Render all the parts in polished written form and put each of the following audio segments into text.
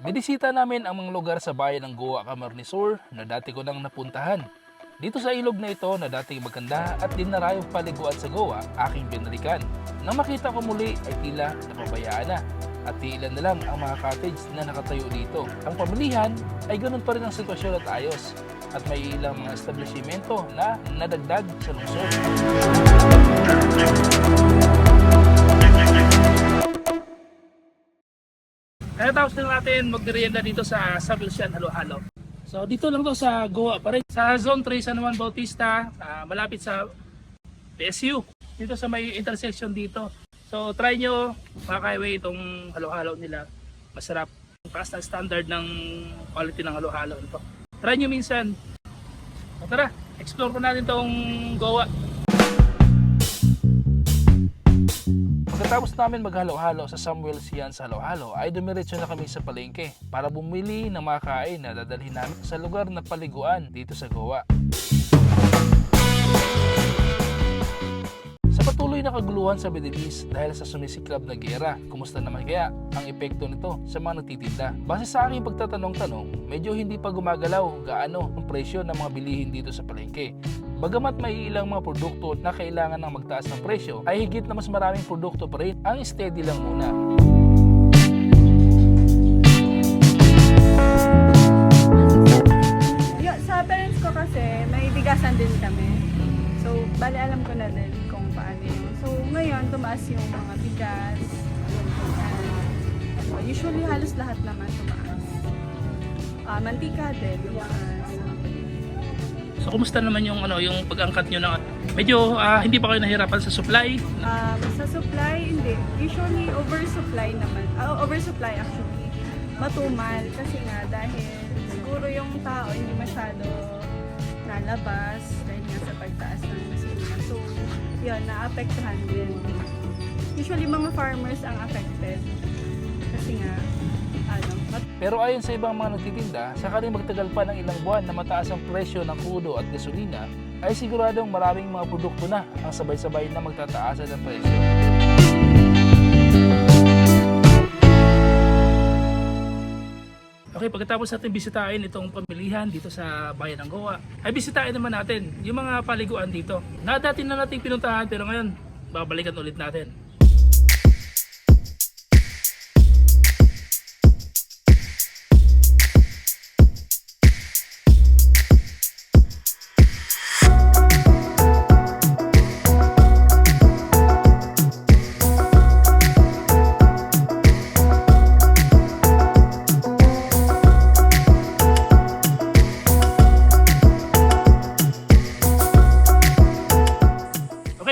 Binisita namin ang mga lugar sa bayan ng Goa, Camarines Sur na dati ko nang napuntahan. Dito sa ilog na ito na dating maganda at dinarayong paliguan sa Goa, aking binalikan. Nang makita ko muli ay tila napabayaan na at ilan na lang ang mga cottage na nakatayo dito. Ang pamilihan ay ganun pa rin ang sitwasyon at ayos at may ilang mga establishmento na nadagdag sa lungsod. Tapos na natin magmerienda dito sa Sabilsian Halo-Halo. So dito lang to sa Goa pa rin. Sa Zone 3 San Juan Bautista, malapit sa PSU. Dito sa may intersection dito. So try nyo makaka-highway itong halo-halo nila. Masarap. Taas na standard ng quality ng halo-halo ito. Try nyo minsan. So, tara, explore ko natin itong Goa. Pagkatapos namin maghalo-halo sa Samuel Sian sa halo-halo ay dumiretso na kami sa palengke para bumili ng mga kain na dadalhin namin sa lugar na paliguan dito sa Goa. Sa patuloy na kaguluhan sa Middle East dahil sa sumisiklab na giyera, kumusta naman kaya ang epekto nito sa mga nagtitinda? Base sa aking pagtatanong-tanong, medyo hindi pa gumagalaw gaano ang presyo ng mga bilihin dito sa palengke. Bagamat may ilang mga produkto na kailangan ng magtaas ng presyo, ay higit na mas maraming produkto pa rin ang steady lang muna. Sa parents ko kasi, may bigasan din kami. So, bali alam ko na din kung paano yun. So, ngayon, tumaas yung mga bigas. Usually, halos lahat naman tumaas. Mantika din, tumaas. So kumusta naman yung yung pag-angkat nyo ng medyo hindi pa kayo nahirapan sa supply? Sa supply, hindi. Usually, oversupply naman. Oversupply actually. Matumal kasi nga dahil siguro yung tao hindi masyado nalabas dahil nga sa pagtaas ng gasolina. So, yun, naapektuhan din. Usually, mga farmers ang affected. Kasi nga, pero ayon sa ibang mga nagtitinda, sakaling magtagal pa ng ilang buwan na mataas ang presyo ng krudo at gasolina, ay siguradong maraming mga produkto na ang sabay-sabay na magtataasan ng presyo. Okay, pagkatapos natin bisitahin itong pamilihan dito sa bayan ng Goa, ay bisitahin naman natin yung mga paliguan dito na dati na nating pinuntahan pero ngayon babalikan ulit natin.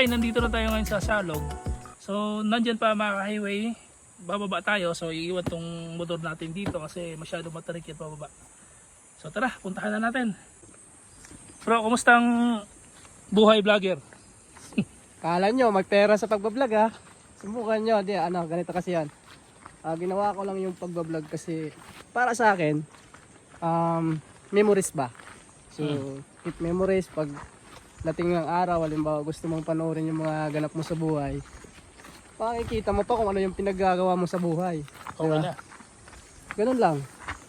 Okay, nandito na tayo ngayon sa Salog. So, nandyan pa mga highway. Bababa tayo. So, iiwan tong motor natin dito kasi masyado matarik yan pababa. So, tara, puntahan na natin. Bro, kumusta ang buhay vlogger? Kala nyo, magpera sa pagbablog ha. Subukan nyo, di, ganito kasi yan. Ginawa ko lang yung pagbablog kasi para sa akin, memories ba? So, keep memories pag dating ng araw, halimbawa gusto mong panoorin yung mga ganap mo sa buhay. Makikita mo pa kung ano yung pinaggagawa mo sa buhay. Okay na. Ganun lang.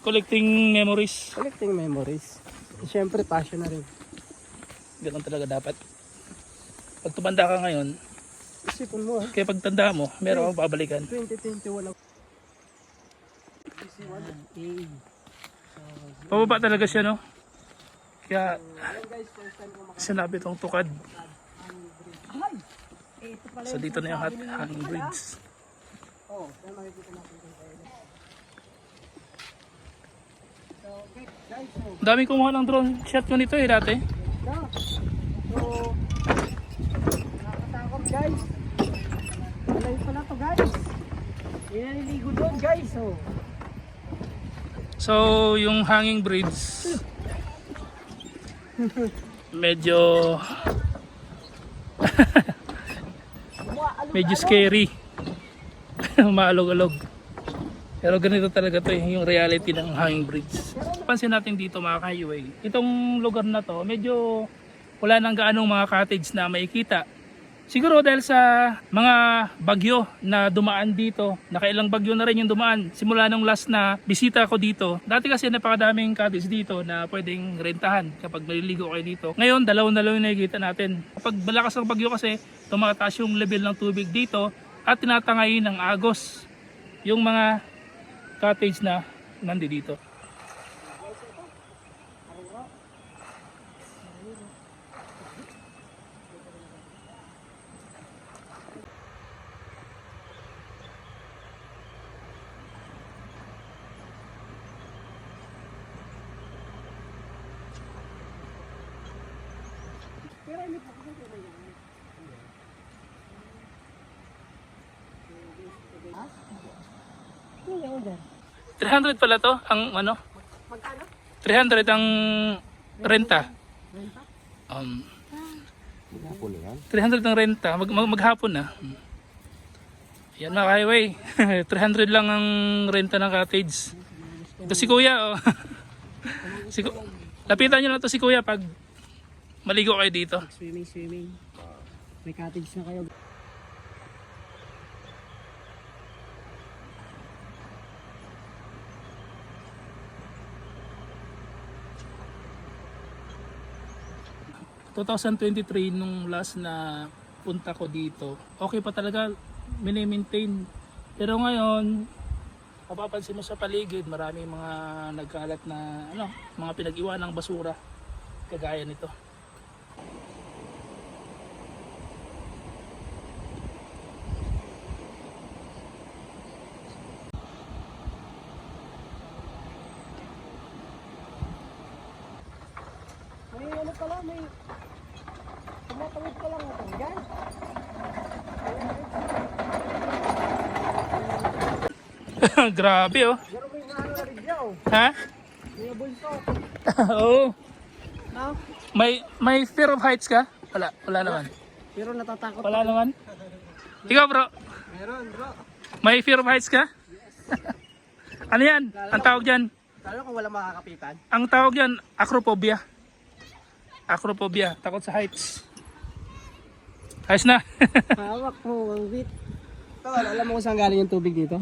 Collecting memories. Collecting memories. Siyempre, passion na rin. Ganun talaga dapat. Pag tumanda ka ngayon, Isipin mo ha. kaya pagtanda mo, meron kang babalikan. 2021 lang. Pababa talaga siya, no? Kaya, sinabi itong tukad. So dito na yung hanging bridge. Dami kumuha ng drone shot ko nito dati. So, nakakatakot guys. Malay pala to guys. Inaliligo doon guys. So yung hanging bridge medyo medyo scary. Maalog-alog. Pero ganito talaga to yung reality ng hanging bridge. Pansin natin dito mga ka-highway, itong lugar na to medyo wala nang gaanong mga cottage na makikita. Siguro dahil sa mga bagyo na dumaan dito, nakailang bagyo na rin yung dumaan simula nung last na bisita ko dito. Dati kasi napakadaming cottage dito na pwedeng rentahan kapag maliligo kayo dito. Ngayon, dalaw-dalaw yung nakikita natin. Kapag malakas ang bagyo kasi, tumataas yung level ng tubig dito at tinatangay ng agos yung mga cottage na nandito. Ano 300 pala to ang ano? 300 ang renta. 300 ang renta. Maghapon na. Yan mga highway. 300 lang ang renta ng cottage. Ito si Kuya. Oh. Lapitan nyo lang to si Kuya pag maligo kayo dito. Swimming. May cottage na kayo. ...2023 nung last na punta ko dito, okay pa talaga, mini-maintain. Pero ngayon, mapapansin mo sa paligid, maraming mga nagkalat na mga pinag-iwanang basura kagaya nito. May ano pala, may tumatawid pa lang ito. Yan. Grabe oh. Pero may ano na rin dyan. Ha? May bulso. Oo. No? May fear of heights ka? Wala naman. Pero natatakot. Wala naman. Ikaw bro, Meron bro. may fear of heights ka? Ano yan? Ang tawag dyan? Lalo kung wala makakapitan. Ang tawag dyan, acrophobia. Acrophobia, takot sa heights. Ayos na. Hawak mo ang bit. Tol, alam mo kung saan galing yung tubig dito?